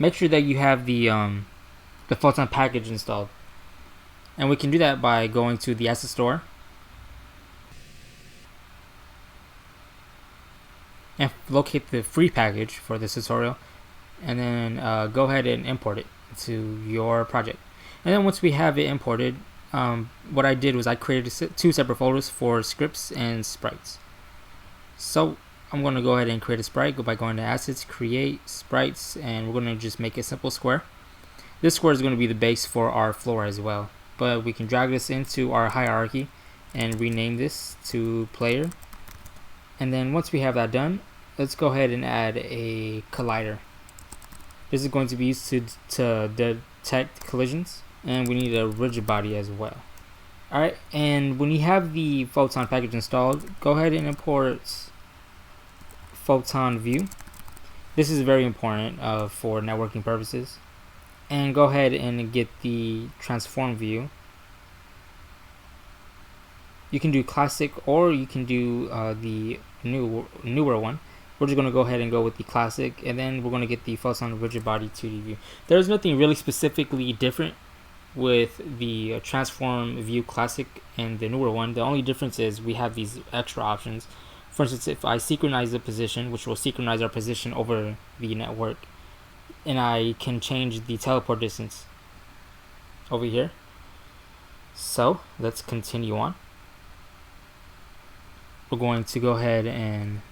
make sure that you have the Photon package installed. And we can do that by going to the asset store and locate the free package for this tutorial, and then go ahead and import it to your project. And then once we have it imported, what I did was I created 2 separate folders for scripts and sprites. So I'm going to go ahead and create a sprite by going to assets, create sprites, and we're going to just make a simple square. This square is going to be the base for our floor as well, but we can drag this into our hierarchy and rename this to player. And then once we have that done, let's go ahead and add a collider. This is going to be used to detect collisions, and we need a rigid body as well. Alright, and when you have the Photon package installed, go ahead and import Photon view. This is very important for networking purposes. And go ahead and get the transform view. You can do classic, or you can do the newer one. We're just going to go ahead and go with the classic, and then we're going to get the Photon rigid body 2D view. There's nothing really specifically different with the transform view classic and the newer one. The only difference is we have these extra options. For instance, if I synchronize the position, which will synchronize our position over the network, and I can change the teleport distance over here. So let's continue on. We're going to go ahead and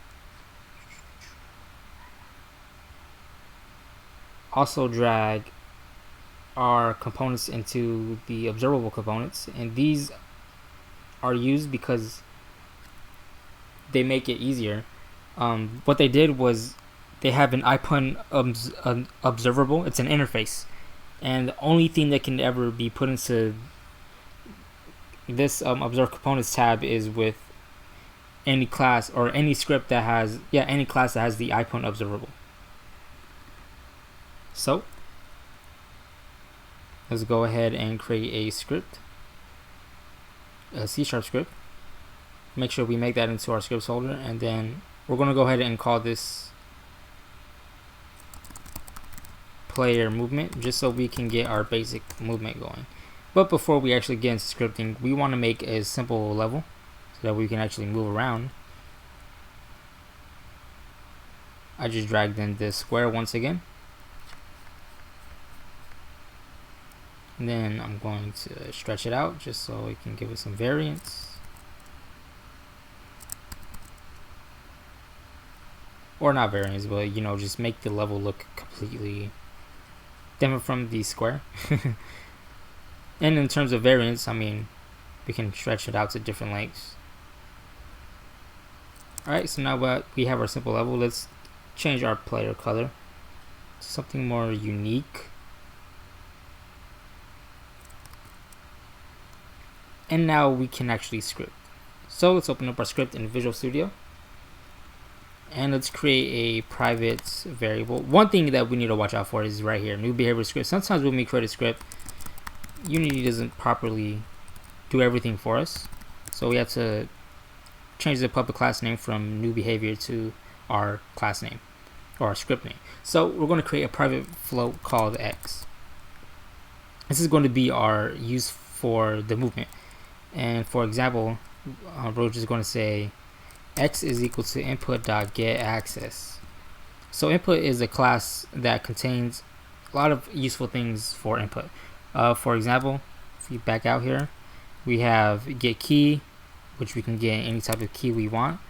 also drag our components into the observable components, and these are used because they make it easier. What they did was they have an icon observable. It's an interface, and the only thing that can ever be put into this observe components tab is with any class or any script that has any class that has the icon observable. So let's go ahead and create a script, a C# script. Make sure we make that into our scripts folder, and then we're going to go ahead and call this player movement, just so we can get our basic movement going. But before we actually get into scripting, we want to make a simple level so that we can actually move around. I just dragged in this square once again, and then I'm going to stretch it out just so it can give us some variance. Or not variance, but just make the level look completely different from the square. And in terms of variance, I mean, we can stretch it out to different lengths. Alright, so now that we have our simple level, let's change our player color to something more unique. And now we can actually script. So let's open up our script in Visual Studio, and let's create a private variable. One thing that we need to watch out for is right here, new behavior script. Sometimes when we create a script, Unity doesn't properly do everything for us, so we have to change the public class name from new behavior to our class name or our script name. So we're going to create a private float called X. This is going to be our use for the movement, and for example, we're just going to say X is equal to input.getAccess. So input is a class that contains a lot of useful things for input. For example, if we back out here, we have getKey, which we can get any type of key we want.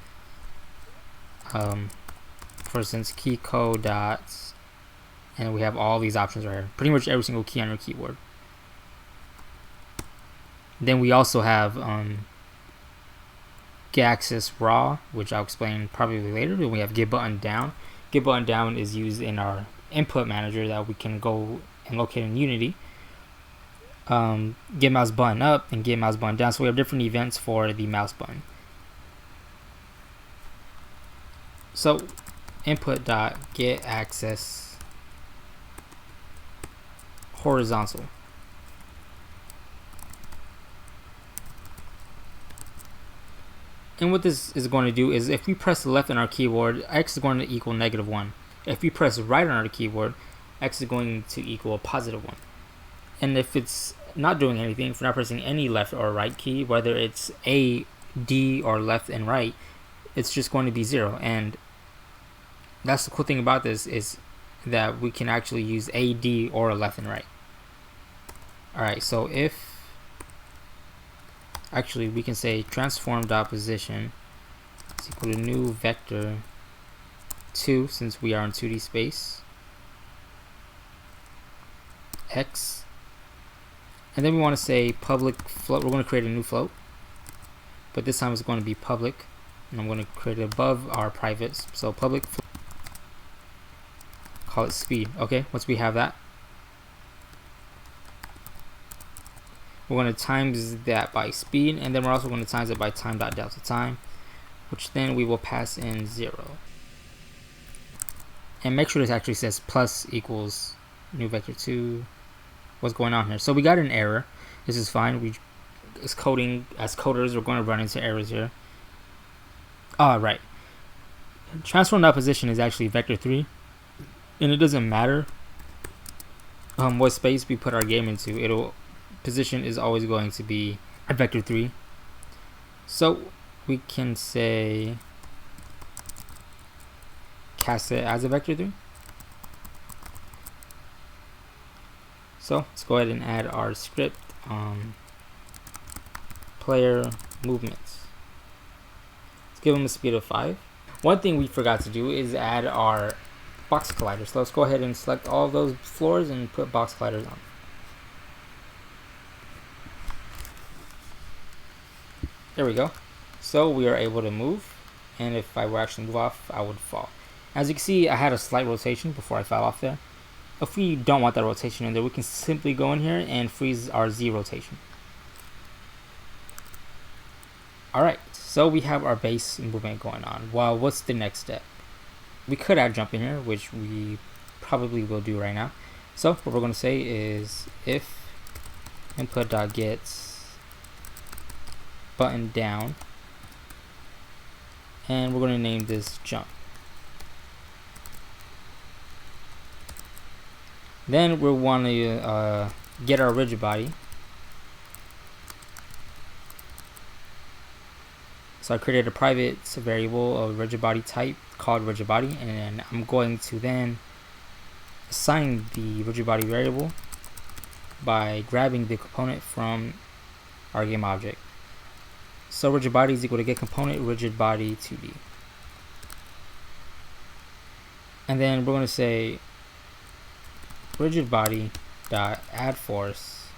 For instance, keycode dots, and we have all these options right here. Pretty much every single key on your keyboard. Then we also have getAccess raw, which I'll explain probably later. Then we have getButtonDown. GetButtonDown is used in our input manager that we can go and locate in Unity. GetMouseButtonUp and GetMouseButtonDown. So we have different events for the mouse button. So input.getAccess horizontal. And what this is going to do is if we press left on our keyboard, X is going to equal -1. If we press right on our keyboard, x is going to equal a positive 1. And if it's not doing anything, if we're not pressing any left or right key, whether it's A, D, or left and right, it's just going to be 0. And that's the cool thing about this, is that we can actually use A, D, or left and right. Alright, so if actually we can say transform.position is equal to new vector 2, since we are in 2D space, x, and then we want to say public float. We're going to create a new float, but this time it's going to be public, and I'm going to create it above our privates. So public float, call it speed. Okay, once we have that, we're going to times that by speed, and then we're also going to times it by time.delta time, which then we will pass in 0. And make sure this actually says plus equals new vector 2. What's going on here? So we got an error. This is fine. We, as coders, we're going to run into errors here. Right. Transform.position is actually vector 3, and it doesn't matter what space we put our game into. Position is always going to be a vector 3. So we can say cast it as a vector 3. So let's go ahead and add our script, player movements. Let's give them a speed of 5. One thing we forgot to do is add our box colliders. So let's go ahead and select all of those floors and put box colliders on. There we go. So we are able to move, and if I were actually move off, I would fall. As you can see, I had a slight rotation before I fell off there. If we don't want that rotation in there, we can simply go in here and freeze our Z rotation. Alright, so we have our base movement going on. Well, what's the next step? We could add jump in here, which we probably will do right now. So what we're going to say is if input.gets button down, and we're going to name this jump. Then we want to get our rigid body. So I created a private variable of rigid body type called rigid body, and I'm going to then assign the rigid body variable by grabbing the component from our game object. So rigid body is equal to get component rigid body 2D. And then we're going to say rigid body dot add force,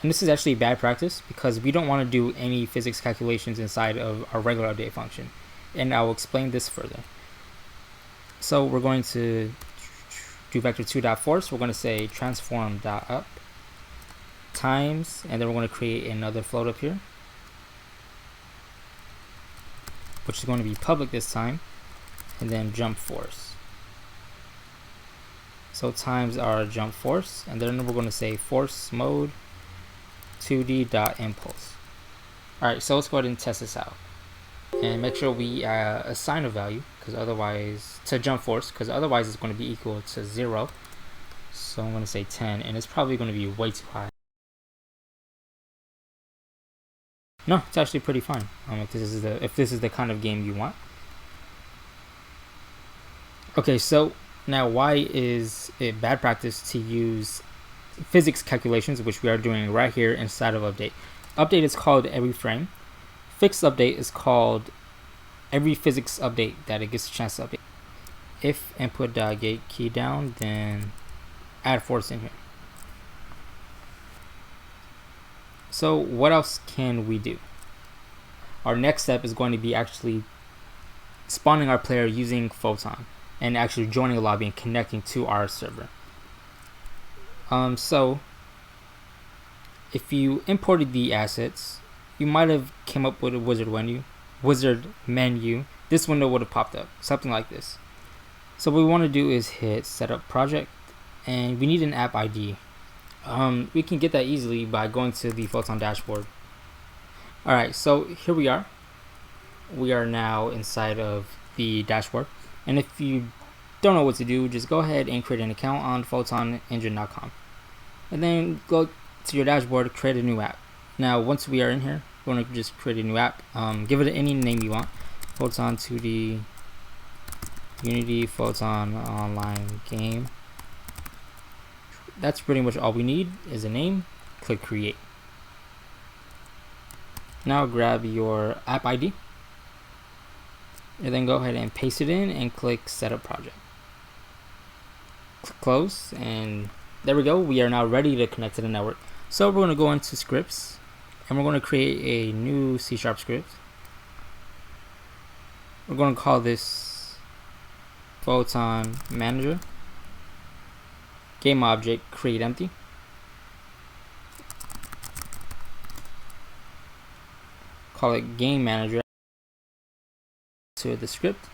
and this is actually bad practice because we don't want to do any physics calculations inside of our regular update function, and I will explain this further. So we're going to do vector 2 dot force. We're going to say transform dot up times, and then we're going to create another float up here, which is going to be public this time, and then jump force. So times our jump force, and then we're going to say force mode 2D dot impulse. Alright, so let's go ahead and test this out. And make sure we assign a value, because otherwise, to jump force, because otherwise it's going to be equal to 0. So I'm going to say 10, and it's probably going to be way too high. No, it's actually pretty fine. If this is the kind of game you want. Okay, so now, why is it bad practice to use physics calculations, which we are doing right here inside of update? Update is called every frame. Fixed update is called every physics update that it gets a chance to update. If input.get key down, then add force in here. So what else can we do? Our next step is going to be actually spawning our player using Photon and actually joining a lobby and connecting to our server. So if you imported the assets, you might have came up with a wizard menu. This window would have popped up, something like this. So what we want to do is hit setup project, and we need an app ID. We can get that easily by going to the Photon dashboard. Alright, so here we are. We are now inside of the dashboard. And if you don't know what to do, just go ahead and create an account on photonengine.com. And then go to your dashboard, create a new app. Now, once we are in here, we're going to just create a new app. Give it any name you want. Photon 2D Unity Photon Online Game. That's pretty much all we need is a name. Click create. Now grab your app ID and then go ahead and paste it in and click setup project. Click close, and there we go. We are now ready to connect to the network. So we're going to go into scripts and we're going to create a new C# script. We're going to call this Photon Manager. Game object create empty. Call it game manager to the script,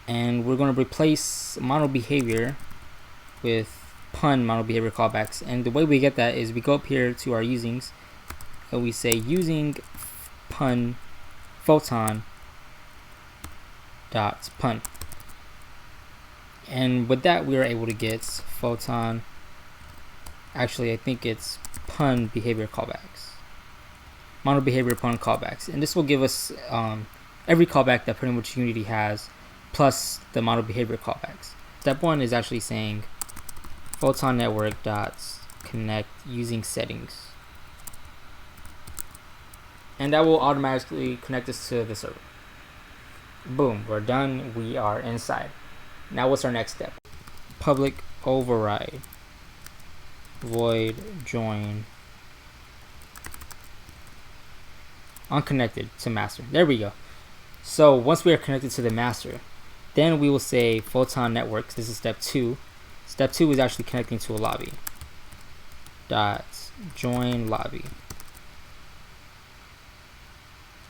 and we're going to replace model behavior with pun model behavior callbacks. And the way we get that is we go up here to our usings and we say using pun photon dot pun, and with that we are able to get photon, actually I think it's pun behavior callbacks, model behavior pun callbacks, and this will give us every callback that pretty much Unity has plus the model behavior callbacks. Step 1 is actually saying photon network dot connect using settings, and that will automatically connect us to the server. Boom, we're done. We are inside. Now what's our next step? Public override void join unconnected to master. There we go. So once we are connected to the master, then we will say Photon networks. This is step 2. Step 2 is actually connecting to a lobby. Dot join lobby.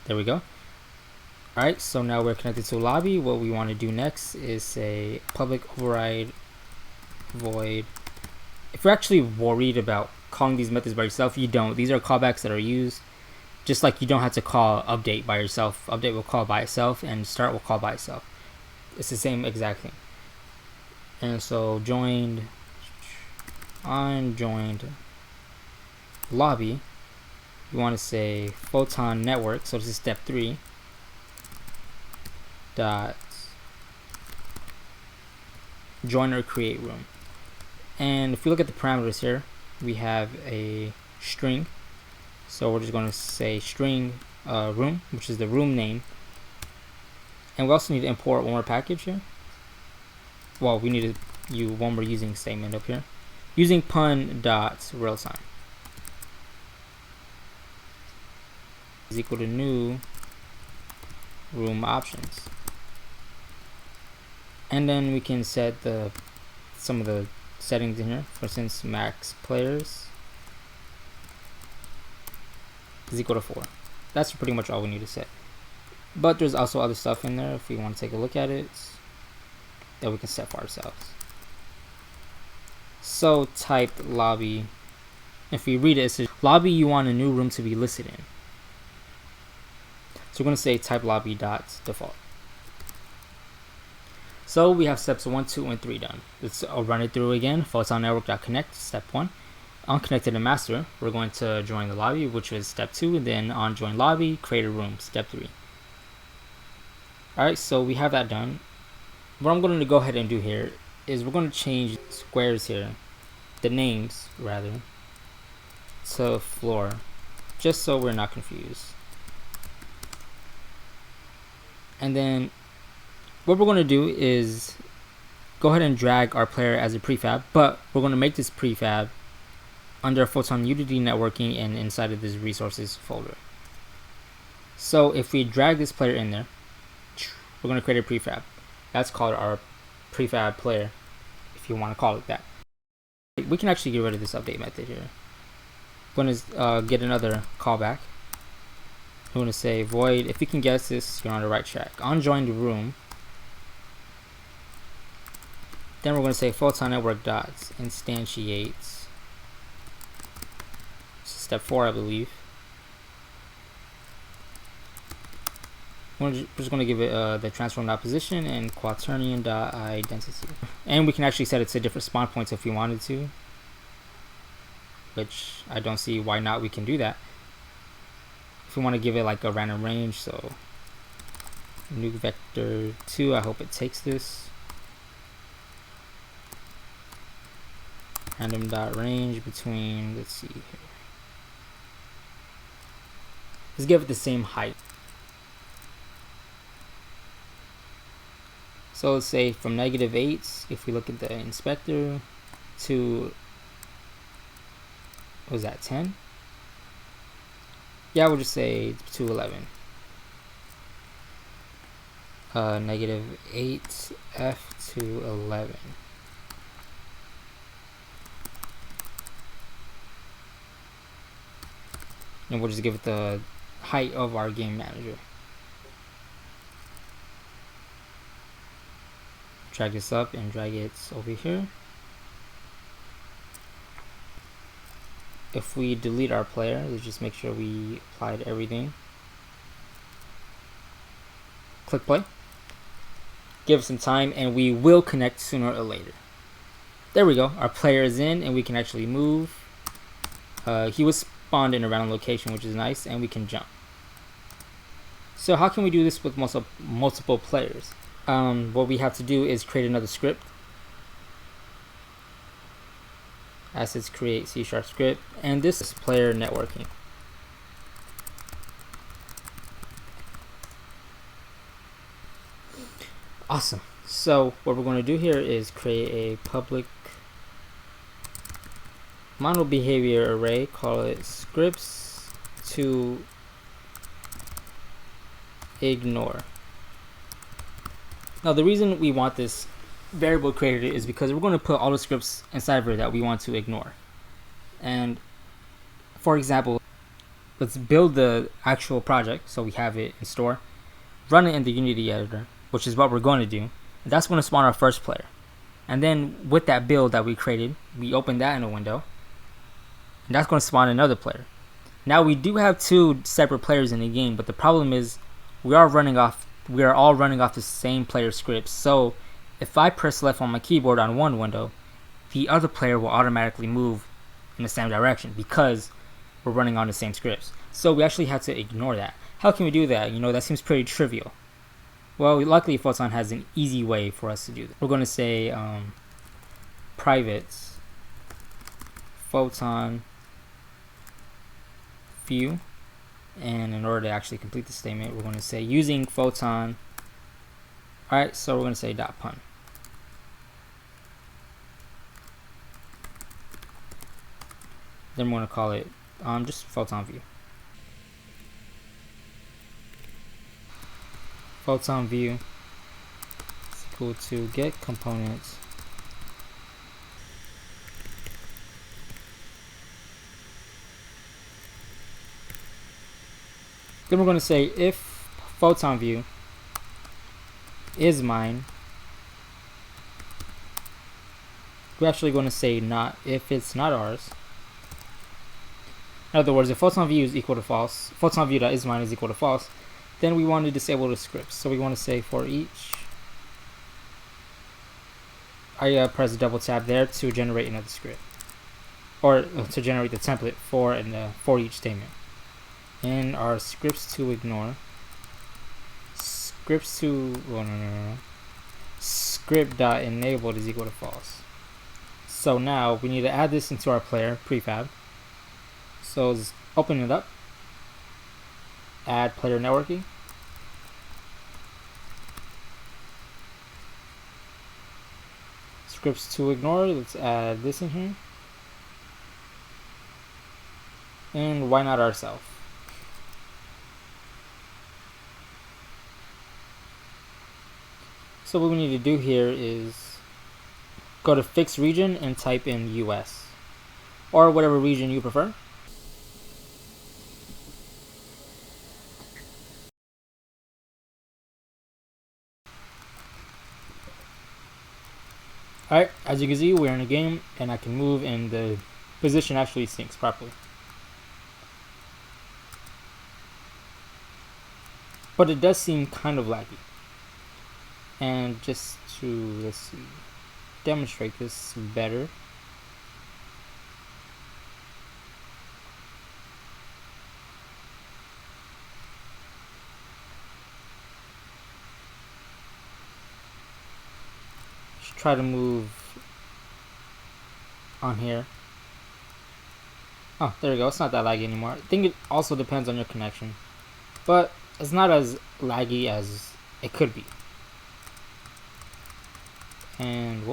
There we go. Alright, so now we're connected to a lobby. What we want to do next is say public override void. If you're actually worried about calling these methods by yourself, you don't. These are callbacks that are used. Just like you don't have to call update by yourself. Update will call by itself and start will call by itself. It's the same exact thing. And so joined on joined lobby, you want to say Photon network. So this is step 3. Dot join or create room. And if we look at the parameters here, we have a string. So we're just going to say string room, which is the room name. And we also need to import one more package here. Well, we need to use one more using statement up here. Using pun dot real time is equal to new room options. And then we can set some of the settings in here. For instance, max players is equal to 4. That's pretty much all we need to set. But there's also other stuff in there if we want to take a look at it that we can set for ourselves. So type lobby. If we read it, it says lobby you want a new room to be listed in. So we're going to say type lobby dot default. So we have steps 1, 2, and 3 done. Let's run it through again. Photon network.connect, step 1. On connected to master, we're going to join the lobby, which is step 2. And then on join lobby, create a room, step 3. Alright, so we have that done. What I'm going to go ahead and do here is we're going to change squares here, the names rather, to floor, just so we're not confused. And then what we're going to do is go ahead and drag our player as a prefab, but we're going to make this prefab under Photon Unity networking and inside of this resources folder. So if we drag this player in there, we're going to create a prefab. That's called our prefab player, if you want to call it that. We can actually get rid of this update method here. We're going to get another callback. We're going to say void, if you can guess this, you're on the right track. On join the room, then we're going to say Photon network dots instantiate. Step 4, I believe. We're just going to give it the transform.position and quaternion.identity. And we can actually set it to different spawn points if we wanted to, which I don't see why not. We can do that. If we want to give it like a random range, so nuke vector 2, I hope it takes this. Random dot range between, let's see here. Let's give it the same height. So let's say from -8, if we look at the inspector, to, what was that, 10? Yeah, we'll just say to 11. -8 f to 11. And we'll just give it the height of our game manager. Drag this up and drag it over here. If we delete our player, let's just make sure we applied everything. Click play. Give it some time and we will connect sooner or later. There we go. Our player is in and we can actually move. He was spawned in a random location, which is nice, and we can jump. So how can we do this with multiple players? What we have to do is create another script. Assets create C# script, and this is player networking. Awesome. So what we're going to do here is create a public model behavior array, call it scripts to ignore. Now the reason we want this variable created is because we're going to put all the scripts inside of it that we want to ignore. And for example, let's build the actual project so we have it in store, run it in the Unity editor, which is what we're going to do. And that's going to spawn our first player. And then with that build that we created, we open that in a window, and that's going to spawn another player. Now we do have 2 separate players in the game, but the problem is we are all running off the same player scripts. So if I press left on my keyboard on one window, the other player will automatically move in the same direction because we're running on the same scripts. So we actually have to ignore that. How can we do that? You know, that seems pretty trivial. Well, luckily Photon has an easy way for us to do that. We're going to say private Photon view, and in order to actually complete the statement, we're going to say using Photon. Alright, so we're going to say .pun. Then we're going to call it just Photon view. Photon view is equal to get components then we're going to say if Photon view is mine. We're actually going to say not if it's not ours. In other words, if Photon view is equal to false, Photon view that is mine is equal to false, then we want to disable the scripts. So we want to say for each. I press double tap there to generate another script, or to generate the template for each statement. And our scripts to ignore. Scripts to script dot enabled is equal to false. So now we need to add this into our player prefab. So let's open it up. Add player networking. Scripts to ignore, let's add this in here. And why not ourselves? So what we need to do here is go to fixed region and type in US, or whatever region you prefer. Alright, as you can see, we're in a game and I can move and the position actually syncs properly. but it does seem kind of laggy. And just to, let's see, demonstrate this better. Just try to move on here. Oh, there we go. It's not that laggy anymore. I think it also depends on your connection, but it's not as laggy as it could be. And whoa,